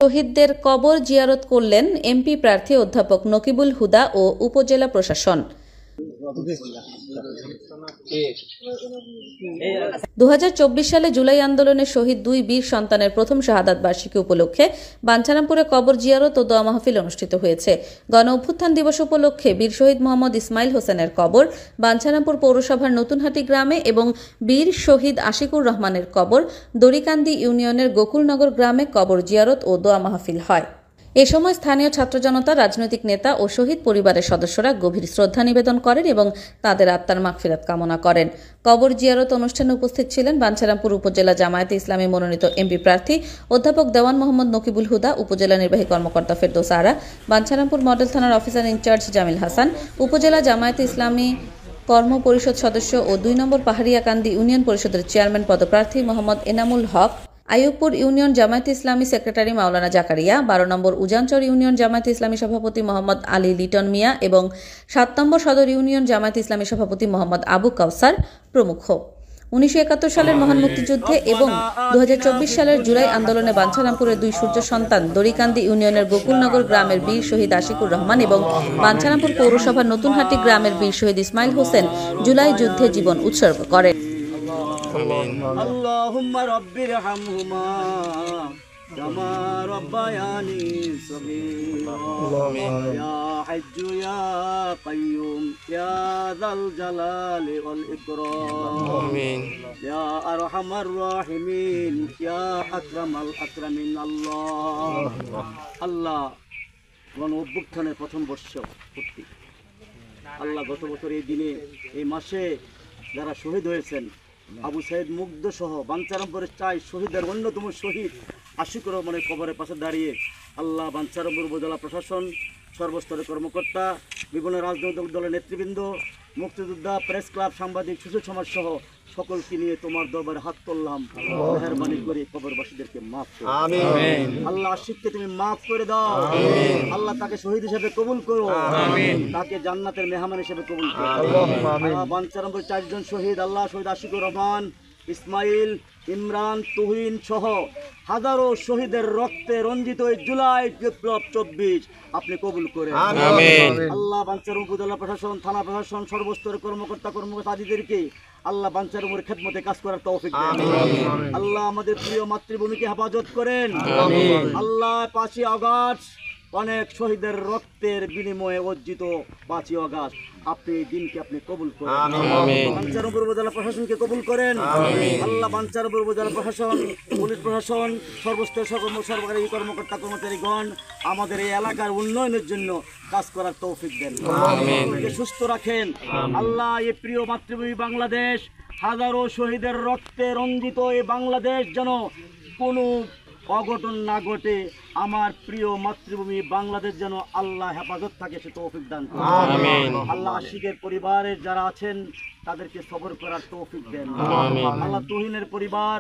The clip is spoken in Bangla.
শহীদদের কবর জিয়ারত করলেন এমপি প্রার্থী অধ্যাপক নকিবুল হুদা ও উপজেলা প্রশাসন। 2024 সালে জুলাই আন্দোলনে শহীদ দুই বীর সন্তানের প্রথম শাহাদাত বার্ষিকী উপলক্ষে বাঞ্ছারামপুরে কবর জিয়ারত ও দোয়া মাহফিল অনুষ্ঠিত হয়েছে। গণ অভ্যুত্থান দিবস উপলক্ষে বীর শহীদ মোহাম্মদ ইসমাইল হোসেনের কবর বাঞ্ছারামপুর পৌরসভার নতুনহাটি গ্রামে এবং বীর শহীদ আশিকুর রহমানের কবর দড়িকান্দি ইউনিয়নের গোকুলনগর গ্রামে কবর জিয়ারত ও দোয়া মাহফিল হয়। এ সময় স্থানীয় ছাত্র জনতা, রাজনৈতিক নেতা ও শহীদ পরিবারের সদস্যরা গভীর শ্রদ্ধা নিবেদন করেন এবং তাদের আত্মার মাগফিরাত কামনা করেন। কবর জিয়ারত অনুষ্ঠানে উপস্থিত ছিলেন বাঞ্ছারামপুর উপজেলা জামায়াতে ইসলামী মনোনীত এমপি প্রার্থী অধ্যাপক দেওয়ান মোহাম্মদ নকিবুল হুদা, উপজেলা নির্বাহী কর্মকর্তা ফেরদৌস আরা, বাঞ্ছারামপুর মডেল থানার অফিসার ইনচার্জ জামিল হাসান, উপজেলা জামায়াতে ইসলামী কর্ম পরিষদ সদস্য ও 2 নম্বর পাহাড়িয়াকান্দি ইউনিয়ন পরিষদের চেয়ারম্যান পদপ্রার্থী মোহাম্মদ এনামুল হক, আইয়ুবপুর ইউনিয়ন জামায়াতে ইসলামী সেক্রেটারি মাওলানা জাকারিয়া, 12 নম্বর উজানচর ইউনিয়ন জামায়াতে ইসলামী সভাপতি মোহাম্মদ আলী লিটন মিয়া এবং 7 নম্বর সদর ইউনিয়ন জামায়াতে ইসলামী সভাপতি মোহাম্মদ আবু কাউসার প্রমুখ। 1971 সালের মহান মুক্তিযুদ্ধে এবং 2024 সালের জুলাই আন্দোলনে বাঞ্ছারামপুরের দুই সূর্য সন্তান দড়িকান্দি ইউনিয়নের গোকুলনগর গ্রামের বীর শহীদ আশিকুর রহমান এবং বাঞ্ছারামপুর পৌরসভার নতুনহাটি গ্রামের বীর শহীদ ইসমাইল হোসেন জুলাই যুদ্ধে জীবন উৎসর্গ করেন। আল্লাহুম্মা রাব্বিরহামহুমা কামা রাব্বায়ানি সগীরা ইয়া হাজ্জু ইয়া কাইয়ুম ইয়া যাল জালালি ওয়াল ইকরাম আমিন ইয়া আরহামার রাহিমিন ইয়া আকরামাল আকরামিন। আল্লাহ গণ অভ্যুত্থানের প্রথম বর্ষ পূর্তি। আল্লাহ গত বছর এই দিনে এই মাসে যারা শহীদ হয়েছেন আবু সাইদ মুগ্ধ সহ বাঞ্ছারামপুরের 4 শহীদের অন্যতম শহীদ আশিকুর রহমানের কবরের পাশে দাঁড়িয়ে আল্লাহ বাঞ্ছারামপুর উপজেলা প্রশাসন, সর্বস্তরের কর্মকর্তা, বিভিন্ন রাজনৈতিক দলের নেতৃবৃন্দ, মুক্তিযোদ্ধা, প্রেস ক্লাব, সাংবাদিক, শিশু সমাজ সহ সকলকে নিয়ে তোমার দরবারে হাত তুললাম। মেহেরবানি করে কবরবাসীদেরকে মাফ করো। আমিন। আল্লাহ আশিককে তুমি মাফ করে দাও। আমিন। আল্লাহ তাকে শহীদ হিসেবে কবুল করো। আমিন। তাকে জান্নাতের মেহমান হিসেবে কবুল করো। আমিন। বাঞ্ছারামপুর 4 জন শহীদ আল্লাহ শহীদ আশিকুর রহমান, ইসমাইল, ইমরান, তুহিন সহ হাজারো শহীদের রক্তে রঞ্জিত এই জুলাই বিপ্লব 24 আপনি কবুল করেন। আমিন। আল্লাহ বাঞ্ছারামপুর উপজেলা প্রশাসন, থানা প্রশাসন, সর্বস্তরের কর্মকর্তাদিদেরকে আল্লাহ বাঞ্ছারামপুরের খেদমতে কাজ করার তৌফিক দেন। আল্লাহ আমাদের প্রিয় মাতৃভূমিকে হেফাজত করেন। আল্লাহ 5ই আগস্ট অনেক শহীদের রক্তের বিনিময়ে অর্জিত 5ই আগস্ট আপনি এই দিনকে আপনি কবুল করেন। বাঞ্ছারামপুর উপজেলা প্রশাসনকে কবুল করেন। আল্লাহ বাঞ্ছারামপুর উপজেলা প্রশাসন, পুলিশ প্রশাসন, সর্বস্তরের সরকারি কর্মকর্তা কর্মচারীগণ আমাদের এই এলাকার উন্নয়নের জন্য কাজ করার তৌফিক দেন। সুস্থ রাখেন। আল্লাহ এই প্রিয় মাতৃভূমি বাংলাদেশ, হাজারো শহীদের রক্তে রঞ্জিত এই বাংলাদেশ যেন কোনো অঘটন না ঘটে, আমার প্রিয় মাতৃভূমি বাংলাদেশ যেন আল্লাহ হেফাজত থাকে সে তৌফিক দান করেন। আমিন। আল্লাহ আশিকের পরিবারের যারা আছেন তাদেরকে সবর করার তৌফিক দেন। আল্লাহ তুহিনের পরিবার